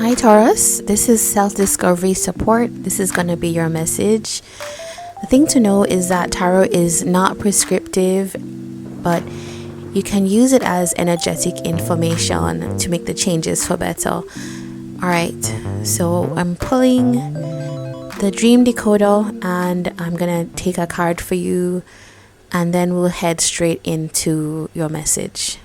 Hi Taurus, this is self-discovery support. This is going to be your message. The thing to know is that tarot is not prescriptive, but you can use it as energetic information to make the changes for better. Alright, so I'm pulling the dream decoder and I'm going to take a card for you and then we'll head straight into your message.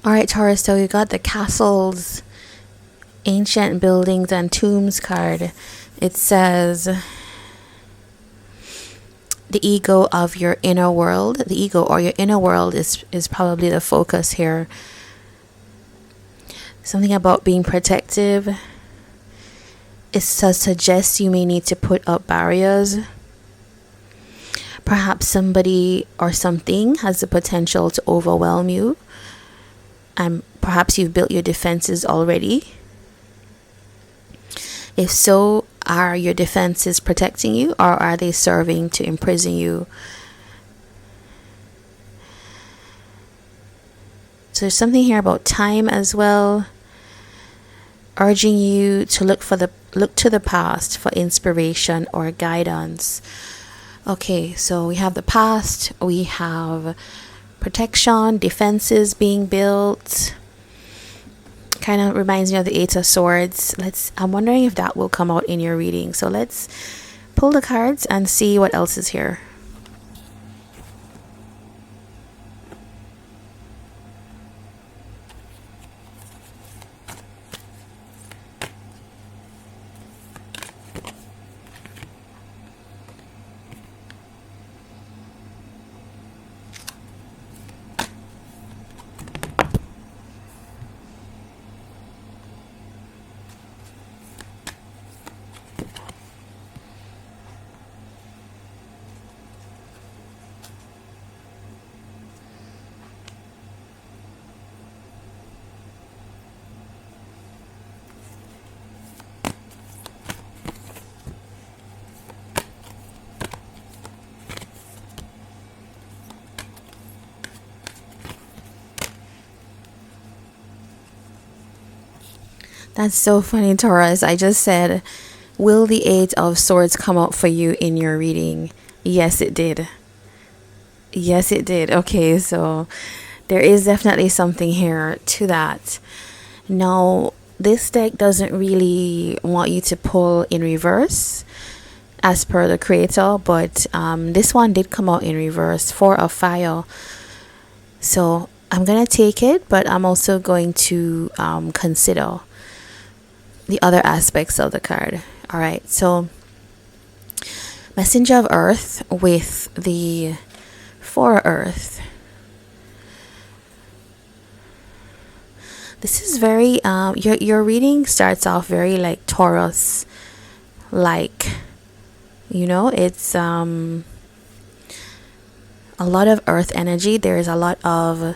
Alright Taurus, so you got the castles, ancient buildings and tombs card. It says the ego of your inner world. The ego or your inner world is probably the focus here. Something about being protective. It suggests you may need to put up barriers. Perhaps somebody or something has the potential to overwhelm you. And perhaps you've built your defenses already. If so, are your defenses protecting you or are they serving to imprison you? So there's something here about time as well, urging you to look to the past for inspiration or guidance. Okay, so we have the past, we have protection, defenses being built. Kind of reminds me of the Eight of Swords. I'm wondering if that will come out in your reading. So let's pull the cards and see what else is here. That's so funny, Taurus. I just said, will the Eight of Swords come out for you in your reading? Yes, it did. Yes, it did. Okay, so there is definitely something here to that. Now, this deck doesn't really want you to pull in reverse as per the creator, but this one did come out in reverse, Four of Fire. So I'm going to take it, but I'm also going to consider the other aspects of the card. All right, so Messenger of Earth with the Four of Earth. This is very your reading starts off very like Taurus like, you know, it's a lot of earth energy. There's a lot of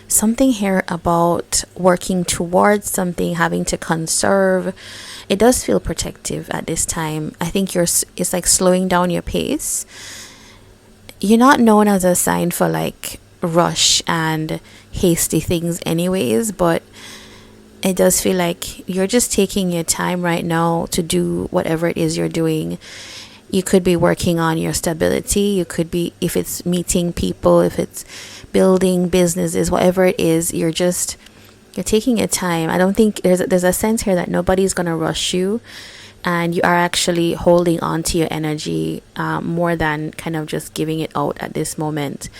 something here about working towards something, having to conserve. It does feel protective at this time. I think it's like slowing down your pace. You're not known as a sign for like rush and hasty things anyways, but it does feel like you're just taking your time right now to do whatever it is you're doing. You could be working on your stability. You could be, if it's meeting people, if it's building businesses, whatever it is, you're taking your time. I don't think there's a sense here that nobody's gonna rush you, and you are actually holding on to your energy more than kind of just giving it out at this moment.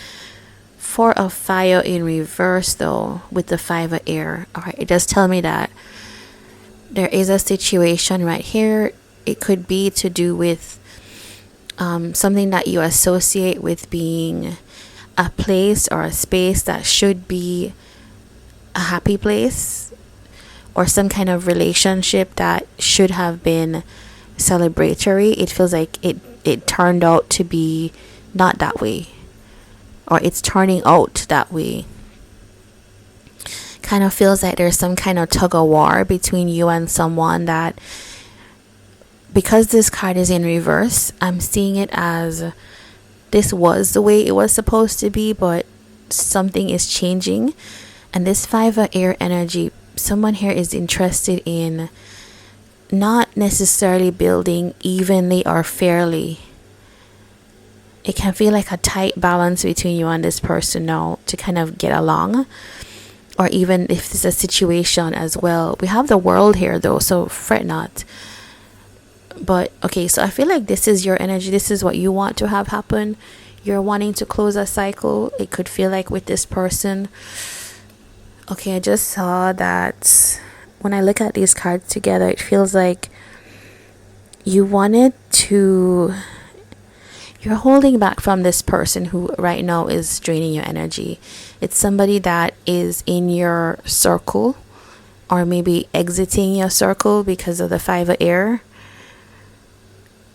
Four of Fire in reverse though, with the Five of Air. All right, it does tell me that there is a situation right here. It could be to do with something that you associate with being a place or a space that should be a happy place, or some kind of relationship that should have been celebratory, it feels like it turned out to be not that way, or it's turning out that way. Kind of feels like there's some kind of tug of war between you and someone, that because this card is in reverse, I'm seeing it as this was the way it was supposed to be, but something is changing. And this 5 of air energy, someone here is interested in not necessarily building evenly or fairly. It can feel like a tight balance between you and this person now to kind of get along. Or even if it's a situation as well. We have the world here though, so fret not. But okay, so I feel like this is your energy. This is what you want to have happen. You're wanting to close a cycle. It could feel like with this person. Okay, I just saw that when I look at these cards together, it feels like you wanted to... You're holding back from this person who right now is draining your energy. It's somebody that is in your circle, or maybe exiting your circle because of the 5 of air.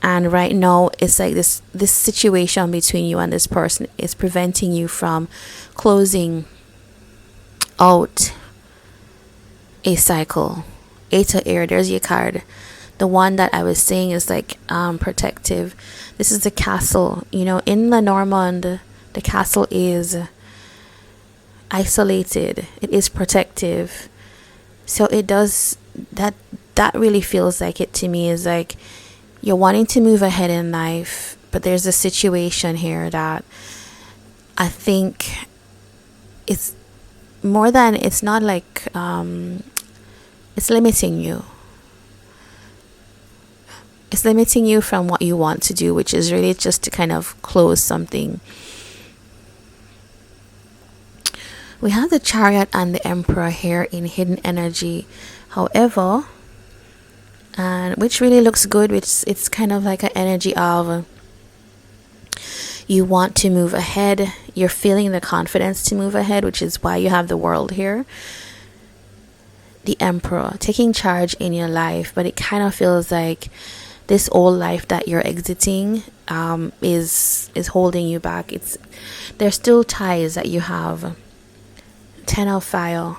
And right now it's like this situation between you and this person is preventing you from closing out a cycle. 8 of air, there's your card. The one that I was saying is like protective. This is the castle. You know, in Lenormand, the castle is isolated. It is protective. So it does that really feels like it to me, is like you're wanting to move ahead in life, but there's a situation here that I think it's more than, it's not like it's limiting you. It's limiting you from what you want to do, which is really just to kind of close something. We have the Chariot and the Emperor here in hidden energy. However, and which really looks good, which it's kind of like an energy of you want to move ahead. You're feeling the confidence to move ahead, which is why you have the World here. The Emperor taking charge in your life, but it kind of feels like this old life that you're exiting is holding you back. There's still ties that you have. 10 of Fire.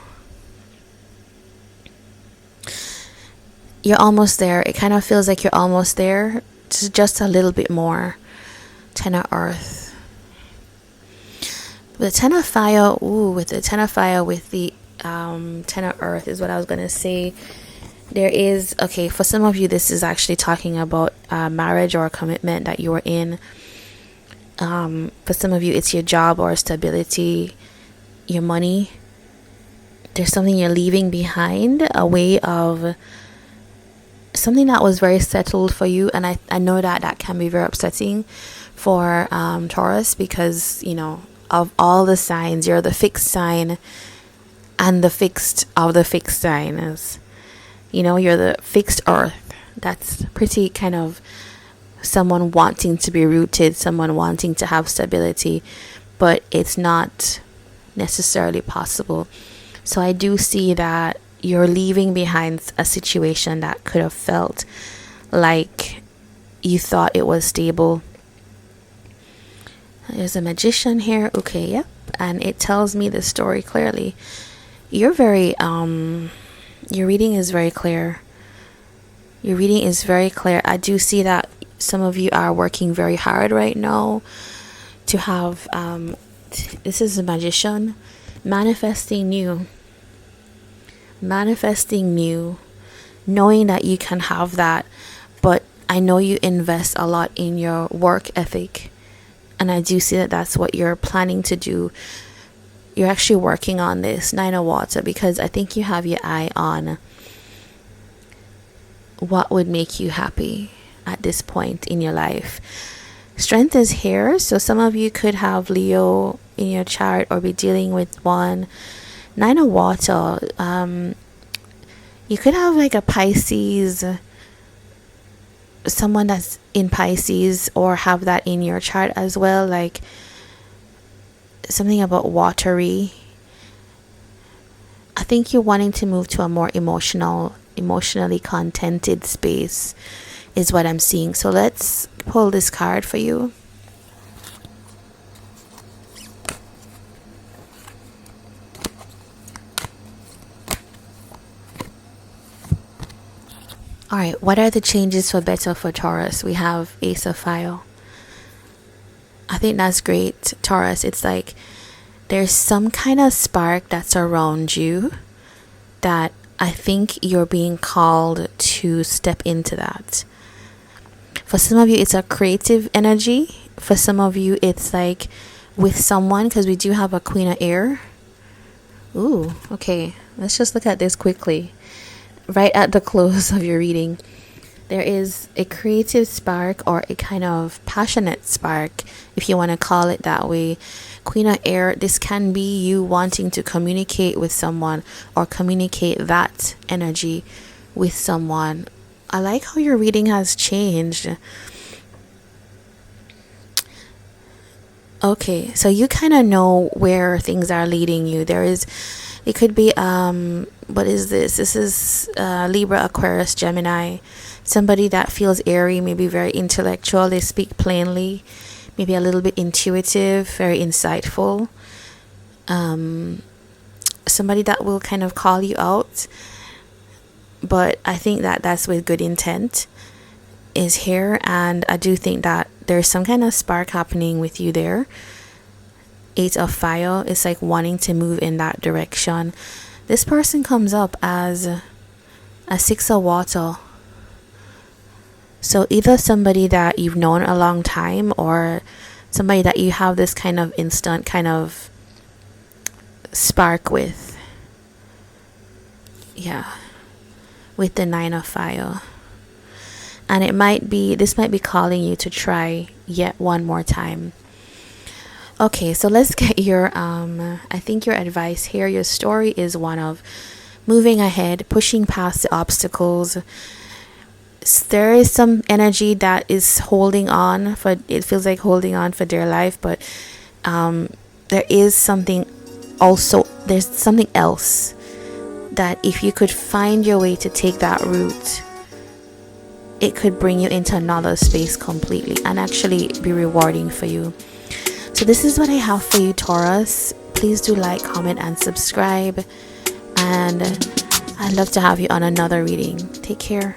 You're almost there. It kind of feels like you're almost there. Just a little bit more. 10 of Earth. The 10 of Fire. Ooh, with the 10 of Fire, with the 10 of Earth is what I was going to say. There is, okay, for some of you, this is actually talking about marriage or a commitment that you're in. For some of you, it's your job or stability, your money. There's something you're leaving behind, a way of something that was very settled for you. And I know that can be very upsetting for Taurus, because, you know, of all the signs, you're the fixed sign and the fixed of the fixed signs. You know, you're the fixed earth. That's pretty kind of someone wanting to be rooted, someone wanting to have stability, but it's not necessarily possible. So I do see that you're leaving behind a situation that could have felt like you thought it was stable. There's a Magician here. Okay, yep. And it tells me the story clearly. You're very your reading is very clear. Your reading is very clear. I do see that some of you are working very hard right now to have this is a Magician, manifesting new, knowing that you can have that. But I know you invest a lot in your work ethic, and I do see that that's what you're planning to do. You're actually working on this 9 of Water, because I think you have your eye on what would make you happy at this point in your life. Strength is here, so some of you could have Leo in your chart or be dealing with one. 9 of Water, you could have like a Pisces, someone that's in Pisces, or have that in your chart as well. Like something about watery. I think you're wanting to move to a more emotionally contented space is what I'm seeing. So let's pull this card for you. All right, what are the changes for better for Taurus? We have Ace of Fire. I think that's great, Taurus. It's like there's some kind of spark that's around you that I think you're being called to step into that. For some of you, it's a creative energy. For some of you, it's like with someone, because we do have a Queen of Air. Ooh, okay. Let's just look at this quickly. Right at the close of your reading, there is a creative spark or a kind of passionate spark, if you want to call it that way. Queen of Air, this can be you wanting to communicate with someone or communicate that energy with someone. I like how your reading has changed. Okay, so you kind of know where things are leading you. It could be what is this? This is Libra, Aquarius, Gemini. Somebody that feels airy, maybe very intellectual. They speak plainly, maybe a little bit intuitive, very insightful. Somebody that will kind of call you out, but I think that that's with good intent is here, and I do think that there's some kind of spark happening with you there. Eight of Fire is like wanting to move in that direction. This person comes up as a Six of Water. So either somebody that you've known a long time or somebody that you have this kind of instant kind of spark with. Yeah. With the Nine of Fire. And this might be calling you to try yet one more time. Okay, so let's get your I think your advice here. Your story is one of moving ahead, pushing past the obstacles. There is some energy that is holding on for, it feels like holding on for dear life, but there is something also, there's something else that if you could find your way to take that route, it could bring you into another space completely and actually be rewarding for you. So this is what I have for you, Taurus. Please do like, comment, and subscribe. And I'd love to have you on another reading. Take care.